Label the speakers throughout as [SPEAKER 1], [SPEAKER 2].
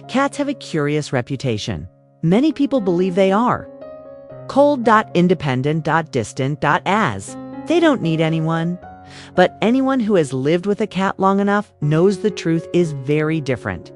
[SPEAKER 1] Cats have a curious reputation. Many people believe they are cold, independent, distant, as. They don't need anyone. But anyone who has lived with a cat long enough knows the truth is very different.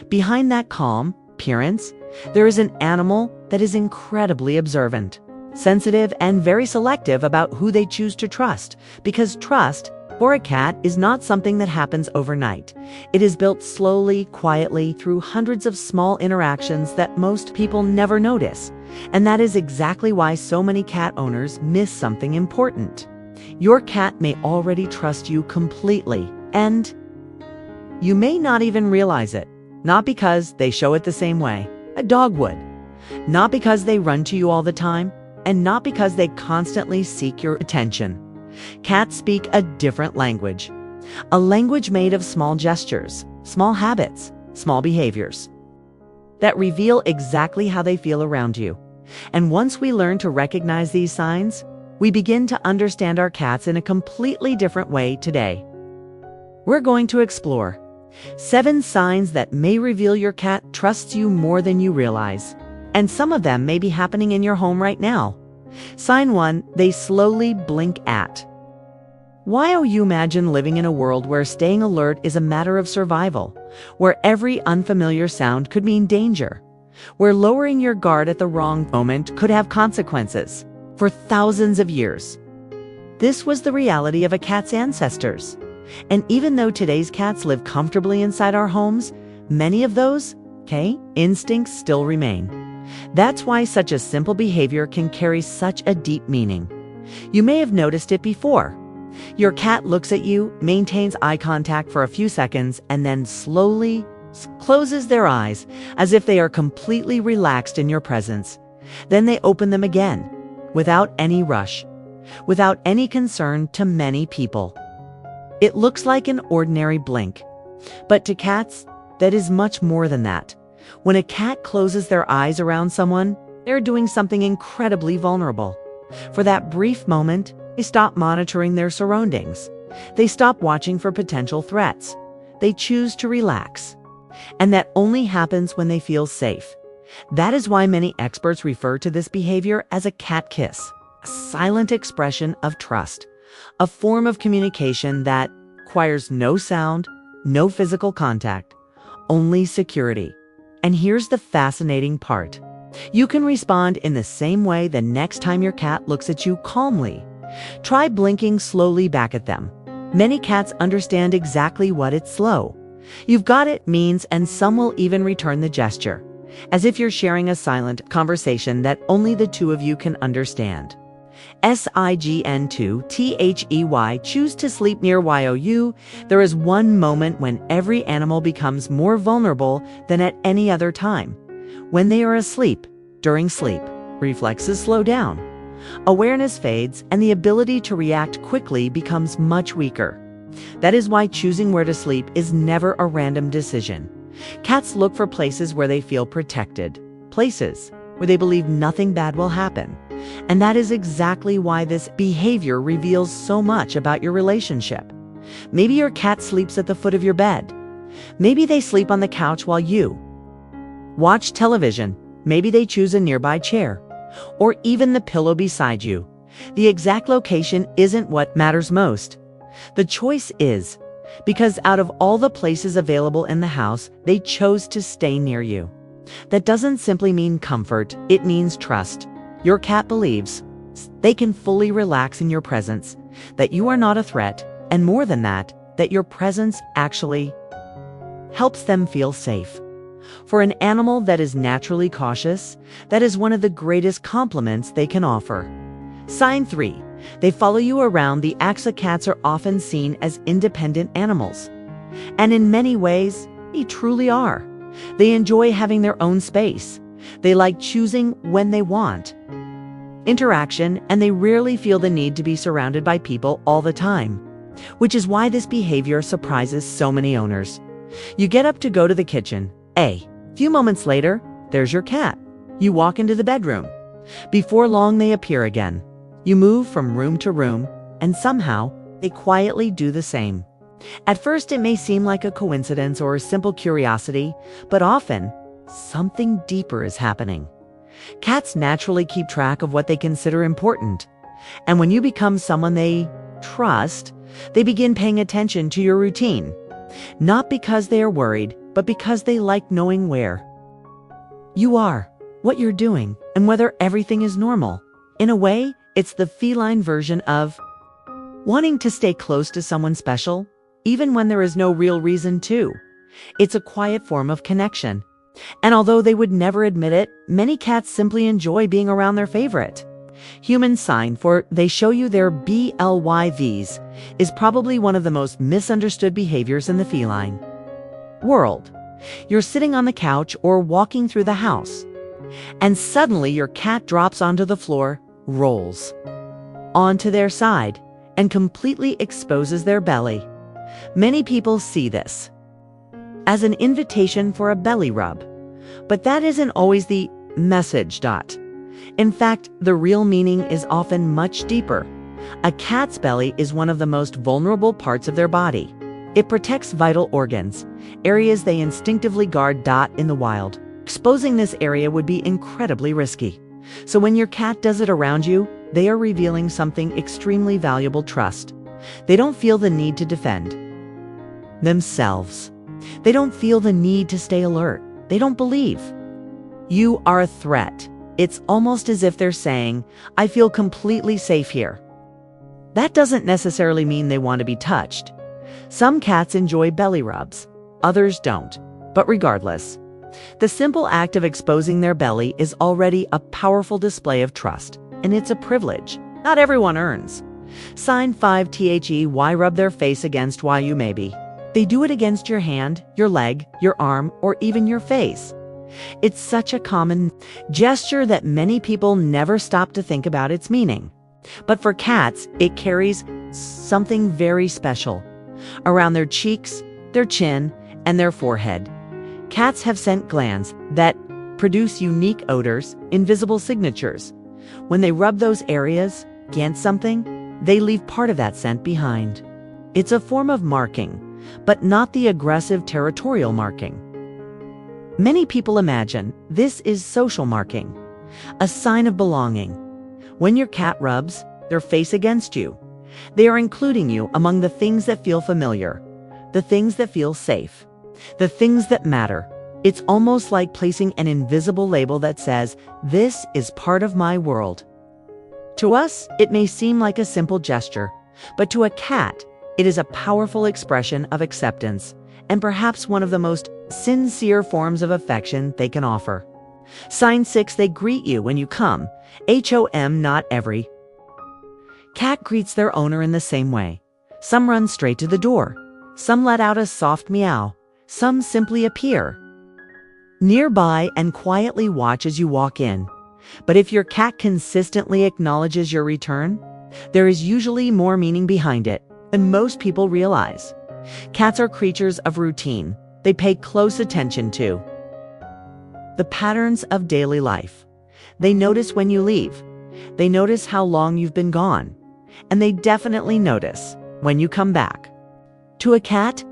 [SPEAKER 1] Behind that calm appearance, there is an animal that is incredibly observant, sensitive, and very selective about who they choose to trust, because trust for a cat is not something that happens overnight. It is built slowly, quietly, through hundreds of small interactions that most people never notice. And that is exactly why so many cat owners miss something important. Your cat may already trust you completely, and you may not even realize it. Not because they show it the same way a dog would, not because they run to you all the time, and not because they constantly seek your attention. Cats speak a different language, a language made of small gestures, small habits, small behaviors that reveal exactly how they feel around you. And once we learn to recognize these signs, we begin to understand our cats in a completely different way today. We're going to explore 7 signs that may reveal your cat trusts you more than you realize. And some of them may be happening in your home right now. Sign 1, they slowly blink at. Why do you imagine living in a world where staying alert is a matter of survival, where every unfamiliar sound could mean danger, where lowering your guard at the wrong moment could have consequences? For thousands of years, this was the reality of a cat's ancestors. And even though today's cats live comfortably inside our homes, many of those, instincts still remain. That's why such a simple behavior can carry such a deep meaning. You may have noticed it before. Your cat looks at you, maintains eye contact for a few seconds, and then slowly closes their eyes as if they are completely relaxed in your presence. Then they open them again, without any rush, without any concern to many people. It looks like an ordinary blink, but to cats, that is much more than that. When a cat closes their eyes around someone, they're doing something incredibly vulnerable. For that brief moment, they stop monitoring their surroundings. They stop watching for potential threats. They choose to relax. And that only happens when they feel safe. That is why many experts refer to this behavior as a cat kiss, a silent expression of trust, a form of communication that requires no sound, no physical contact, only security. And here's the fascinating part. You can respond in the same way the next time your cat looks at you calmly. Try blinking slowly back at them. Many cats understand exactly what it's slow. You've got it means, and some will even return the gesture, as if you're sharing a silent conversation that only the two of you can understand. SIGN2THEY, choose to sleep near YOU. There is one moment when every animal becomes more vulnerable than at any other time. When they are asleep, during sleep, reflexes slow down. Awareness fades, and the ability to react quickly becomes much weaker. That is why choosing where to sleep is never a random decision. Cats look for places where they feel protected, places where they believe nothing bad will happen. And that is exactly why this behavior reveals so much about your relationship. Maybe your cat sleeps at the foot of your bed. Maybe they sleep on the couch while you watch television. Maybe they choose a nearby chair, or even the pillow beside you. The exact location isn't what matters most. The choice is, because out of all the places available in the house, they chose to stay near you. That doesn't simply mean comfort, it means trust. Your cat believes they can fully relax in your presence, that you are not a threat, and more than that, that your presence actually helps them feel safe. For an animal that is naturally cautious, that is one of the greatest compliments they can offer. Sign 3. They follow you around. The Axa cats are often seen as independent animals. And in many ways, they truly are. They enjoy having their own space. They like choosing when they want interaction, and they rarely feel the need to be surrounded by people all the time, which is why this behavior surprises so many owners. You get up to go to the kitchen. A few moments later, there's your cat. You walk into the bedroom. Before long, they appear again. You move from room to room, and somehow they quietly do the same. At first, it may seem like a coincidence or simple curiosity, but often, something deeper is happening. Cats naturally keep track of what they consider important. And when you become someone they trust, they begin paying attention to your routine. Not because they are worried, but because they like knowing where you are, what you're doing, and whether everything is normal. In a way, it's the feline version of wanting to stay close to someone special, even when there is no real reason to. It's a quiet form of connection. And although they would never admit it, many cats simply enjoy being around their favorite. Human sign for they show you their BLYVs is probably one of the most misunderstood behaviors in the feline world. You're sitting on the couch or walking through the house, and suddenly your cat drops onto the floor, rolls onto their side, and completely exposes their belly. Many people see this as an invitation for a belly rub, but that isn't always the message. In fact, the real meaning is often much deeper. A cat's belly is one of the most vulnerable parts of their body. It protects vital organs, areas they instinctively guard. In the wild, exposing this area would be incredibly risky. So when your cat does it around you, they are revealing something extremely valuable: trust. They don't feel the need to defend themselves. They don't feel the need to stay alert. They don't believe you are a threat. It's almost as if they're saying, I feel completely safe here. That doesn't necessarily mean they want to be touched. Some cats enjoy belly rubs, others don't. But regardless, the simple act of exposing their belly is already a powerful display of trust, and it's a privilege not everyone earns. Sign 5 THEY rub their face against you maybe. They do it against your hand, your leg, your arm, or even your face. It's such a common gesture that many people never stop to think about its meaning. But for cats, it carries something very special. Around their cheeks, their chin, and their forehead, cats have scent glands that produce unique odors, invisible signatures. When they rub those areas against something, they leave part of that scent behind. It's a form of marking, but not the aggressive territorial marking many people imagine. This is social marking, a sign of belonging. When your cat rubs their face against you, they are including you among the things that feel familiar, the things that feel safe, the things that matter. It's almost like placing an invisible label that says, this is part of my world. To us, it may seem like a simple gesture, but to a cat, it is a powerful expression of acceptance, and perhaps one of the most sincere forms of affection they can offer. Sign 6, they greet you when you come. HOM, not every cat greets their owner in the same way. Some run straight to the door. Some let out a soft meow. Some simply appear nearby and quietly watch as you walk in. But if your cat consistently acknowledges your return, there is usually more meaning behind it than most people realize. Cats are creatures of routine. They pay close attention to the patterns of daily life. They notice when you leave. They notice how long you've been gone. And they definitely notice when you come back. To a cat,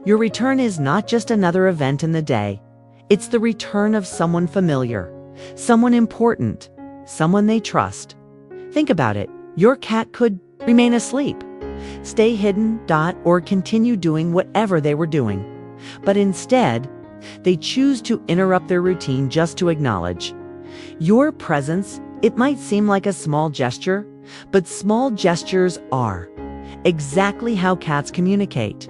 [SPEAKER 1] your return is not just another event in the day. It's the return of someone familiar, someone important, someone they trust. Think about it. Your cat could remain asleep, stay hidden, or continue doing whatever they were doing. But instead, they choose to interrupt their routine just to acknowledge your presence. It might seem like a small gesture, but small gestures are exactly how cats communicate.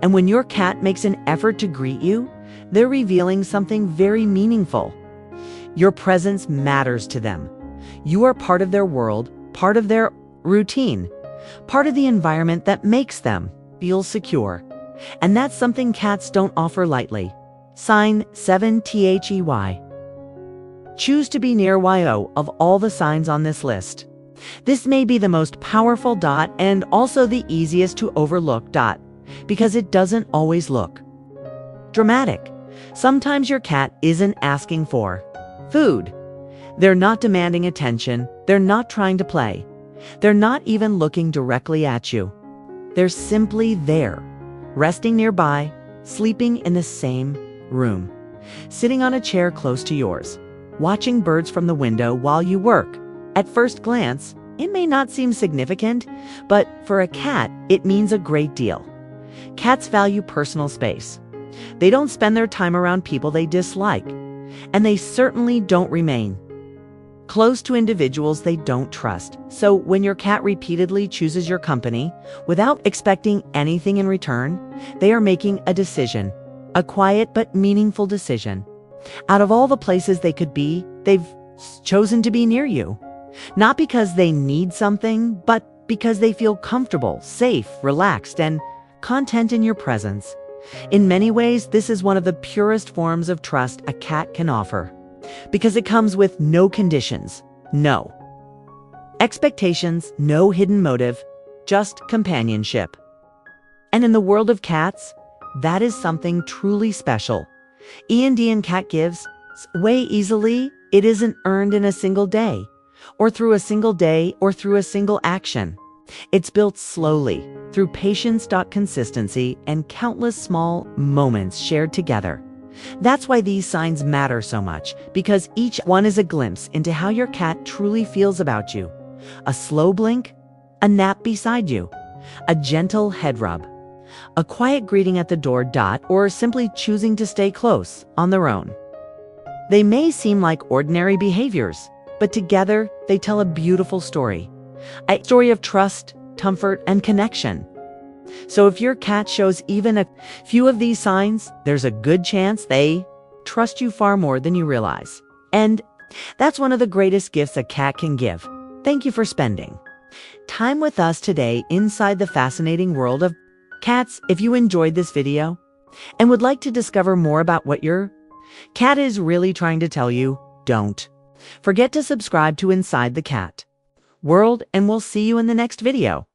[SPEAKER 1] And when your cat makes an effort to greet you, they're revealing something very meaningful. Your presence matters to them. You are part of their world, part of their routine, part of the environment that makes them feel secure. And that's something cats don't offer lightly. Sign 7 THEY. Choose to be near YO of all the signs on this list. This may be the most powerful and also the easiest to overlook because it doesn't always look dramatic. Sometimes your cat isn't asking for food. They're not demanding attention. They're not trying to play. They're not even looking directly at you. They're simply there, resting nearby, sleeping in the same room, sitting on a chair close to yours, watching birds from the window while you work. At first glance, it may not seem significant, but for a cat, it means a great deal. Cats value personal space. They don't spend their time around people they dislike, and they certainly don't remain close to individuals they don't trust. So when your cat repeatedly chooses your company without expecting anything in return, they are making a decision, a quiet but meaningful decision. Out of all the places they could be, they've chosen to be near you. Not because they need something, but because they feel comfortable, safe, relaxed, and content in your presence. In many ways, this is one of the purest forms of trust a cat can offer, because it comes with no conditions, no expectations, no hidden motive, just companionship. And in the world of cats, that is something truly special. Indian cat gives way easily. It isn't earned in a single day, or through a single action. It's built slowly, through patience, consistency, and countless small moments shared together. That's why these signs matter so much, because each one is a glimpse into how your cat truly feels about you. A slow blink, a nap beside you, a gentle head rub, a quiet greeting at the door, or simply choosing to stay close on their own. They may seem like ordinary behaviors, but together they tell a beautiful story. A story of trust, comfort, and connection. So if your cat shows even a few of these signs, there's a good chance they trust you far more than you realize. And that's one of the greatest gifts a cat can give. Thank you for spending time with us today inside the fascinating world of cats. If you enjoyed this video and would like to discover more about what your cat is really trying to tell you, don't forget to subscribe to Inside the Cat World, and we'll see you in the next video.